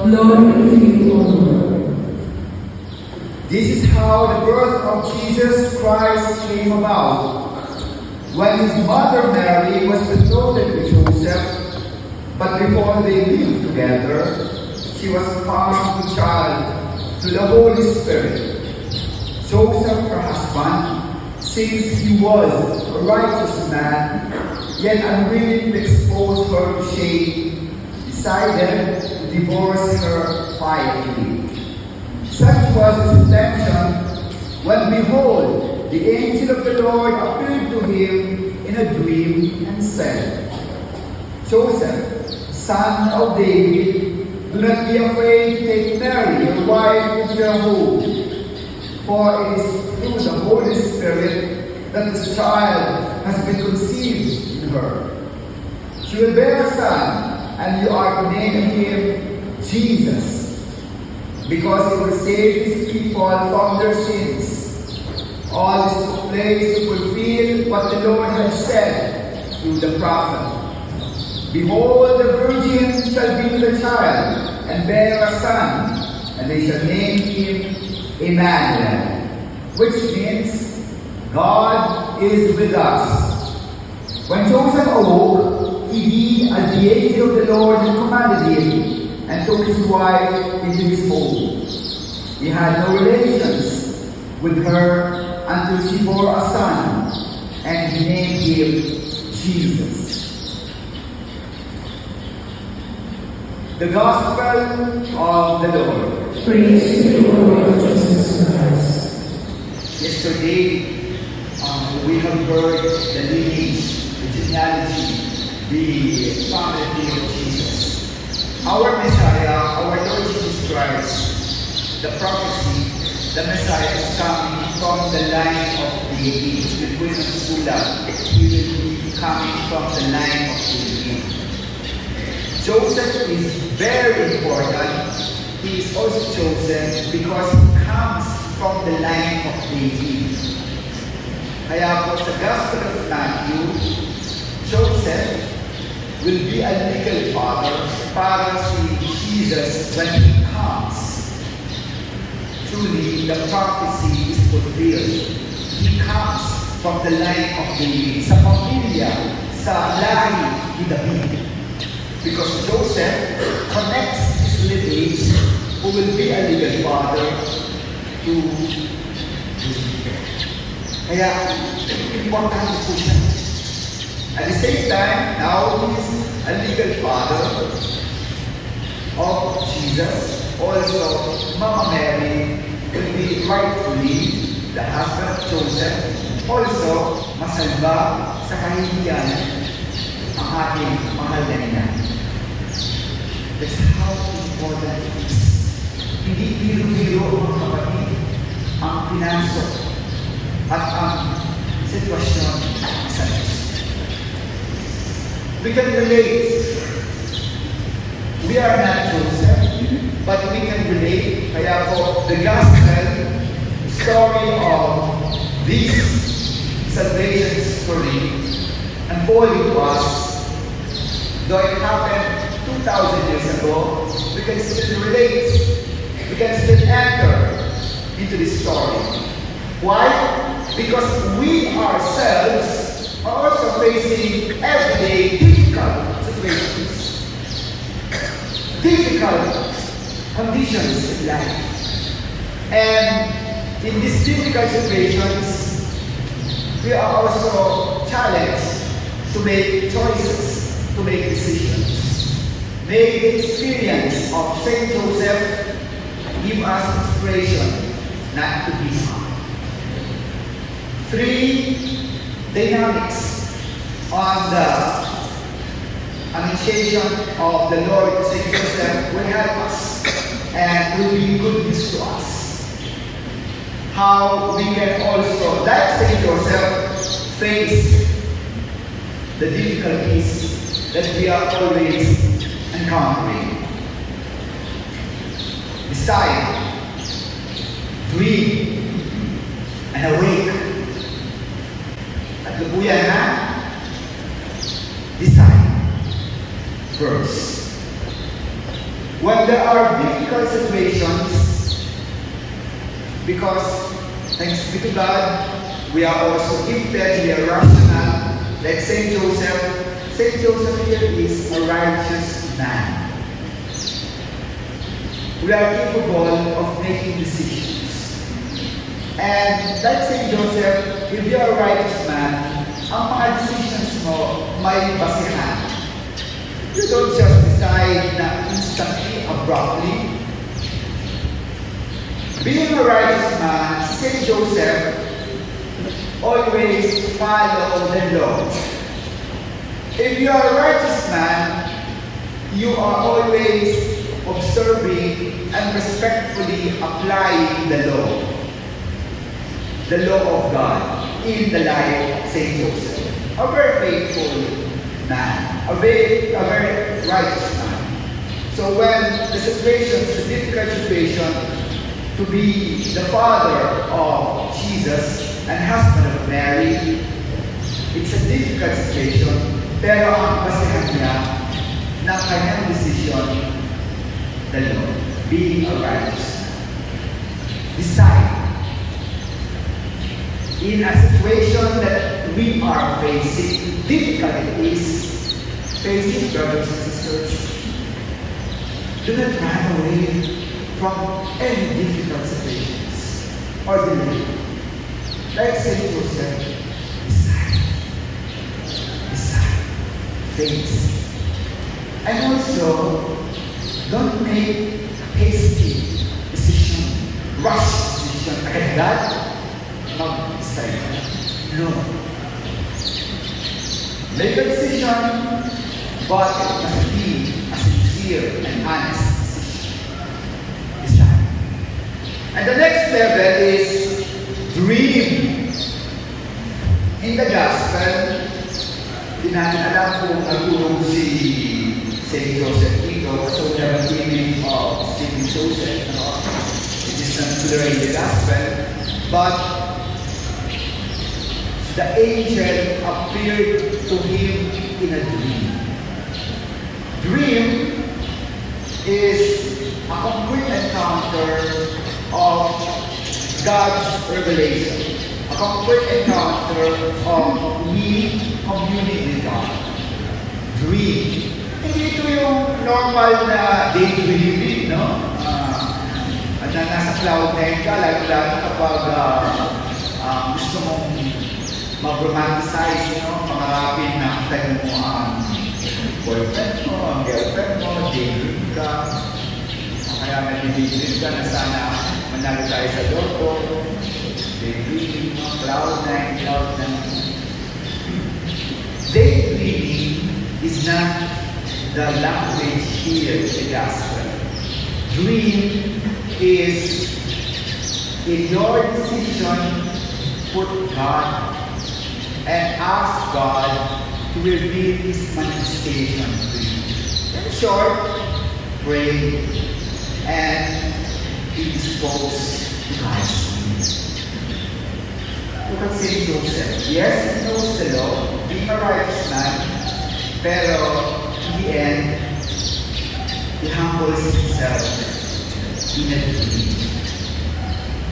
Glory to you, O Lord. This is how the birth of Jesus Christ came about. When his mother Mary was betrothed to Joseph, but before they lived together, she was found with child through the Holy Spirit. Joseph, her husband, since he was a righteous man, yet unwilling to expose her to shame, decided to divorce her quietly. Such was his intention when, behold, the angel of the Lord appeared to him in a dream and said, Joseph, son of David, do not be afraid to take Mary, your wife, into your home, for it is through the Holy Spirit that this child has been conceived in her. She will bear a son, and you are to name him Jesus, because he will save his people from their sins. All this took place to fulfill what the Lord had said through the prophet. Behold, the virgin shall be with a child, and bear a son, and they shall name him Emmanuel, which means God is with us. When Joseph awoke, he did as the angel of the Lord had commanded him, and took his wife into his home. He had no relations with her until she bore a son, and he named him Jesus. The Gospel of the Lord. Praise to you, O Lord Jesus Christ. Yesterday, we have heard the lineage, the genealogy, the family of Jesus. Our Messiah, our Lord Jesus Christ, the prophecy, the Messiah is coming from the line of David. The Queen of Sula, he will be coming from the line of David. Joseph is very important. He is also chosen because he comes from the line of David. Kaya po sa Gospel of Matthew, Joseph will be a legal father para si Jesus when he comes. Truly, the prophecy is fulfilled. He comes from the line of David, sa pamilya, sa lahi ni David. Because Joseph connects his lineage, who will be a legal father, to kaya importante po siya. At the same time, now he is a legal father of Jesus. Also, Mama Mary will be rightfully the husband of Joseph. Also, masalba sa kahihiyan ang ating mahal na ina. That's how important it is. Hindi biro-biro mga kapatid ang pinasok at ang sitwasyon sa Diyos. We can relate. We are not Joseph, but we can relate. Kaya po, the gospel story of this salvation story unfolding to us, though it happened 2,000 years ago, we can still relate. We can still enter into this story. Why? Because we ourselves are also facing everyday difficult situations, difficult conditions in life. And in these difficult situations, we are also challenged to make choices, to make decisions. May the experience of Saint Joseph give us inspiration not to give up. 3 dynamics on the initiation of the Lord Saint Joseph will help us and will be good news to us. How we can also, like Saint Joseph, face the difficulties that we are always encountering. Decide, dream, and awake. At lubuyan na, decide first. when there are difficult situations, because thanks be to God, we are also gifted, we are rational, like Saint Joseph. Saint Joseph here is a righteous man. We are capable of making decisions. And like Saint Joseph, if you are a righteous man, ang mga decisions mo may basihan. You don't just decide na instantly, abruptly. Being a righteous man, Saint Joseph always follow the law. If you are a righteous man, you are always observing and respectfully applying the law of God in the life of Saint Joseph. A very faithful man, a very righteous man. So when the situation is a difficult situation, to be the father of Jesus and husband of Mary, it's a difficult situation, pero ang basihan niya ng kanyang decision, the law, being a righteous man. Decide. In a situation that we are facing, difficult it is, facing brothers and sisters, do not run away from any difficult situations or delay. Like Saint Joseph, decide, face. And also, don't make hasty decision, rush decision. Agad-agad, mag-decide. No. Make a decision, but it must be a sincere and honest decision. Decide. And the next level is dream. In the gospel, hindi natin alam kung nagtulong si Saint Joseph dito. So we have an image of Saint Joseph. It is not clear in the gospel. But the angel appeared to him in a dream. Dream is a complete encounter of God's revelation. A complete encounter of me communing with God. Dream. Hindi ito yung normal na daydreaming, no? Na nasa cloud nine ka, lalo kapag gusto mong mag-romanticize, no? Pangarapin na tayo mo ang boyfriend mo, ang girlfriend mo, daydream ka. Kaya nag-daydream ka na sana manalo tayo sa loko. Daydreaming mo, cloud nine. Daydreaming is not the language here in the gospel. Dream is in your decision, put God and ask God to reveal His manifestation to you. In short, pray and be disposed to God's will. Look at Saint Joseph. Yes, he knows the law, being a righteous man, pero in the end, he humbles himself in a dream.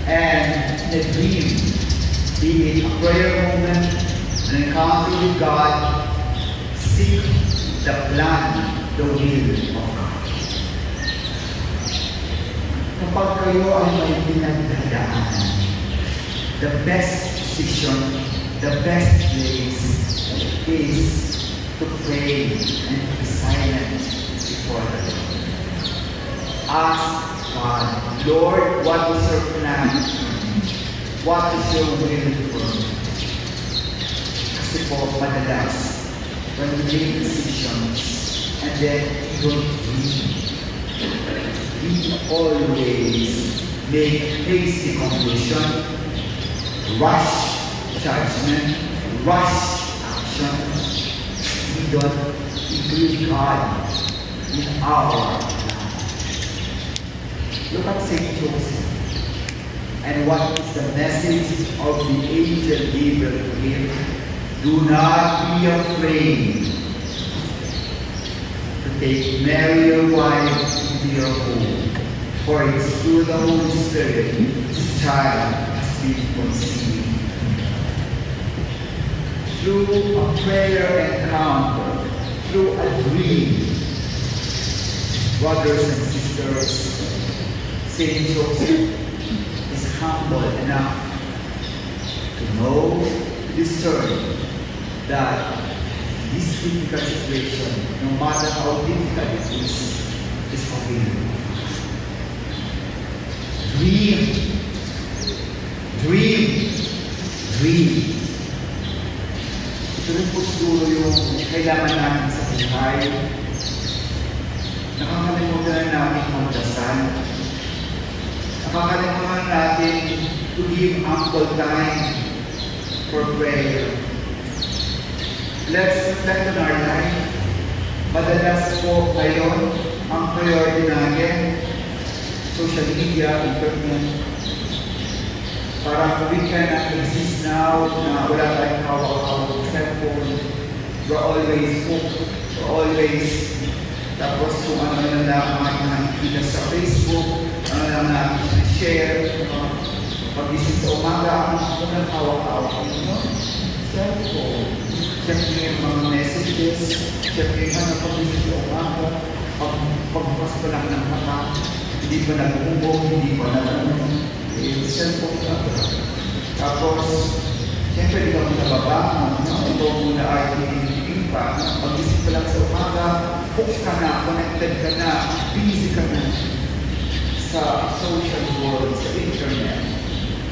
And in a dream, be it a prayer moment, an encounter with God, seek the plan, the will of God. Kapag kayo ay may pinagdadaanan, the best decision, the best place is to pray and to be silent before the Lord. Ask God, Lord, what is your plan? What is your will for me? Kasi po, madalas, when we make decisions and then we don't we always make hasty conclusion, rush judgment, rush action. We don't include God in our life. Look at Saint Joseph. And what is the message of the angel Gabriel to him? Do not be afraid to take Mary your wife be your home. For it is through the Holy Spirit this child has been conceived. Through a prayer encounter, through a dream, brothers and sisters, Saint Joseph is humble enough to know, to discern that this difficult situation, no matter how difficult it is available. Dream, dream, dream. Ito rin po siguro yung kailangan natin sa buhay. Nakakalimutan na natin magdasal. Nakakalimutan natin to give ample time for prayer. Let's reflect on our life. Madalas po ngayon, ang priority natin, social media, internet. Parang we cannot exist now na wala tayong hawak-hawak ng cellphone. We're always hooked. We're always tapos kung ano na lang ang nakikita sa Facebook, ano lang natin share, pag-isip sa umaga, ano lang hawak-hawak ng cellphone. Check nyo yung mga messages, check nyo yung pag-isip sa umaga, pagbukas pa lang ng mata, hindi pa nag-ubog, hindi pa yung cellphone ka. Tapos, siyempre di ka muna babangon, ito muna ay pinipigil pa, pag-isip pa lang sa umaga, hook ka na, connected ka na, busy ka na sa social world, sa internet.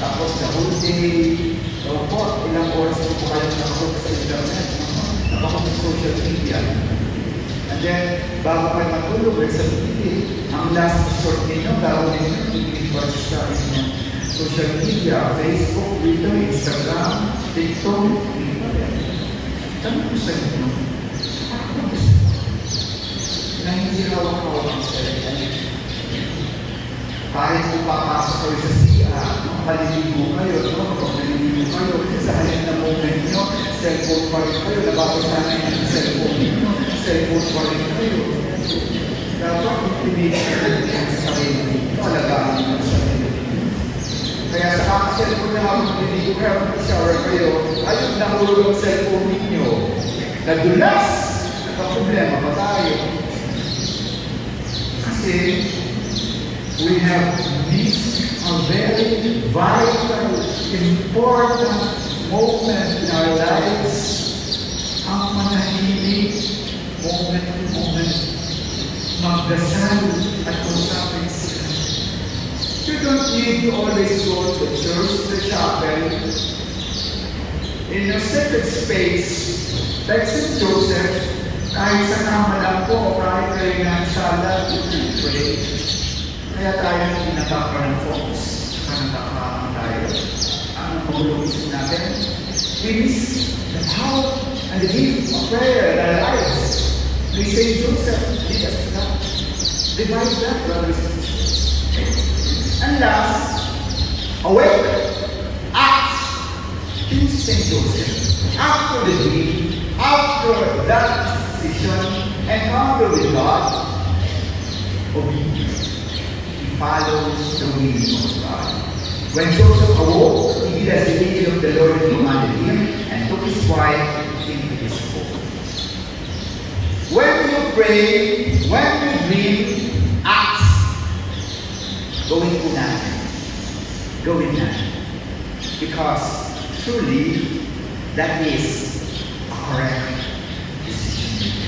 Tapos the whole day, ilang oras po kayo nakahook sa internet, nakahook sa social media. And then, bago kayo matulog, sa pili, ang last resort ninyo, gawin ninyo, i-report sa inyong social media, Facebook, Twitter, Instagram, TikTok, tanong ko sa inyo, na hindi hawak-hawak ang cellphone. Kahit kung papasok kayo sa siya, maliligo kayo, kapag naliligo kayo, sa halip na moment nyo, cellphone pa rin kayo, nababasahan yung cellphone nyo, cellphone pa rin kayo. Dapat i-pinage ang sarili, alagaan nyo ang sarili. Kaya sa kaka-cellphone na habang naliligo kayo, mag-shower kayo, ayun nahulog ang cellphone ninyo. Nadulas, nakaproblema pa tayo. Kasi, we have missed a very vital, important moment in our lives. Ang manahimik, moment to moment, magdasal at usapin sila. You don't need to always go to church, the chapel. In your sacred space, like St. Joseph, kahit sa kama lang po, kahit kayo ng sala, you can pray. Kaya tayo hindi nakakaroon ng focus, saka nakakaroon tayo. Ang pag-ulogisin natin, we miss the power and the gift of prayer in our lives. We say, Joseph, lead us to that. Divide that, brothers and sisters. And last, awake, act. Choose St. Joseph. After the dream, after that decision, encounter with God, obedience. Follows the will of God. When Joseph awoke, he did as the angel of the Lord commanded him and took his wife into his home. When you pray, when you dream, act. Gawin po natin. Gawin natin. Because truly, that is a correct decision.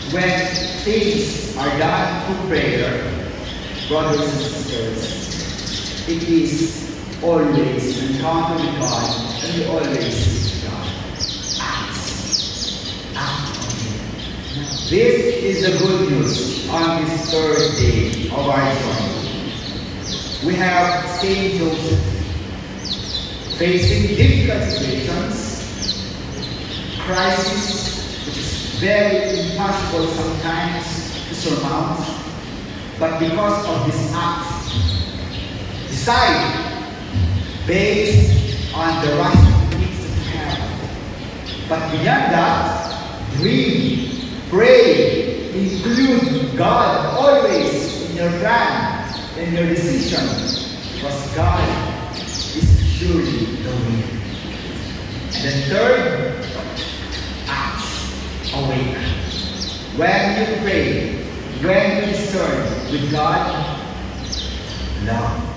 When things are done through prayer, brothers and sisters, it is always an encounter with God, and we always seek God. Act. Act on Him. This is the good news on this third day of our journey. We have Saint Joseph facing difficult situations, crisis, very impossible sometimes to surmount, but because of this act, decide based on the right needs that you have. But beyond that, dream, pray, include God always in your plan, in your decision, because God is surely the way. And the third, act awake. When you pray, when you discern with God, love.